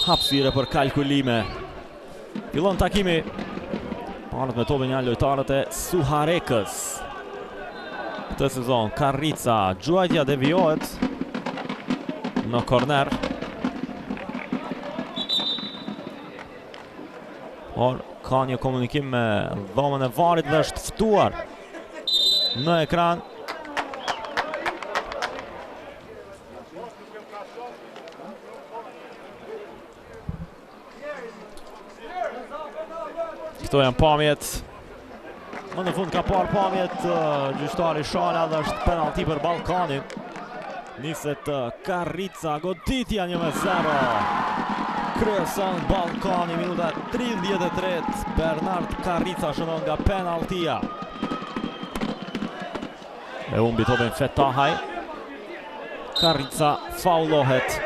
hapësire për kalkulime. Fillon takimi. Parët me topin janë lojtarët e Suharekës. Këtë sezon, Karrica, Gjuajtja devijohet në korner. Por ka një komunikim me dhomën e varit dhe është ftuar në ekran. Këto janë pamjet. Më në fund ka parë pamjet gjyqtari Shala dhe është penalti për Ballkanin. Niset Karrica, goditja 1-0. Kryeson Ballkani, minuta 33. Bernard Karrica shënon nga penaltia. E humbi topin Fetahaj. Karrica faulohet.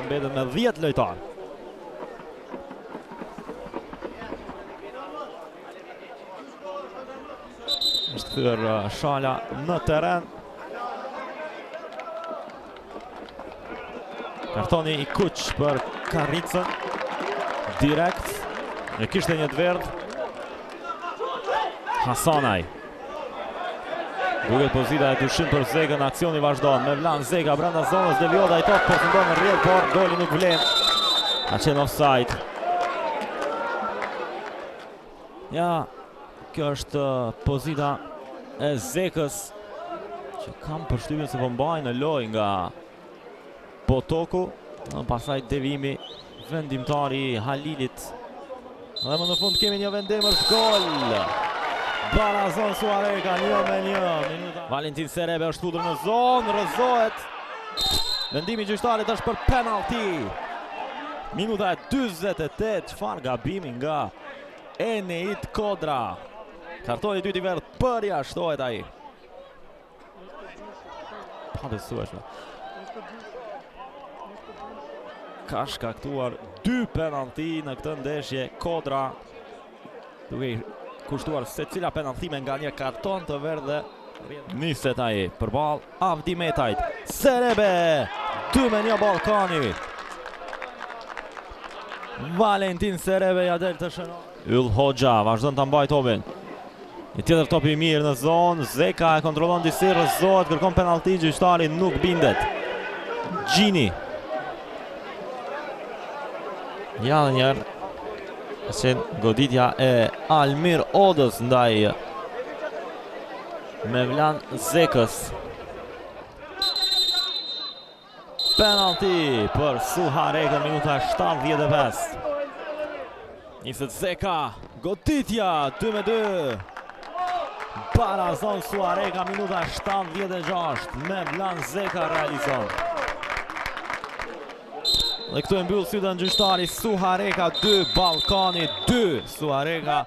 Mbetet me 10 lojtar. Është thyer Shala në teren. Kartoni i kuq për Karricën. Direkt. E kishte një të verdh. Hasanaj. Duket pozita e dyshim për Zegën, aksioni vazhdon. Mevlan Zega brenda zonës, devijohet ai top, përfundon në rrjedh, por goli nuk vlen. Ka qenë offside. Ja, kjo është pozita e Zekës, që kam përshtypjen se po mbajnë në lojë nga Botoku. Pastaj devimi vendimtari Halilit. Dhe më në fund kemi një vendimës gol. Barazon Suareka 1-1. Valentin Serebe është futur në zonë, rrëzohet. Vendimi gjyqtarit është për penalti. Minuta e 48, çfarë gabimi nga Eneit Kodra. Kartoni i dytë i verdh përja shtohet ai. Pa besueshme. Ka shkaktuar 2 penalti në këtë ndeshje Kodra, duke kushtuar secila penaltime nga një karton të verdh dhe niset ai përballë Avdi Metajt. Serebe 2-1 Ballkani. Valentin Serebe ja del të shënon. Yll Hoxha vazhdon ta mbajë topin. Një tjetër top i mirë në zonë. Zeka e kontrollon disi, rrëzohet, kërkon penalti, gjyqtari nuk bindet. Gjini. Ja dhe njerë. Qenë goditja e Almir Odës ndaj Mevlan Zekës. Penalti për Suharekën, minuta 75. Niset Zeka, goditja 2-2. Barazon Suareka, minuta 76. Mevlan Zeka realizon. Dhe këtu e mbyll sytë në gjyqtari. Suhareka 2, Ballkani 2. Suhareka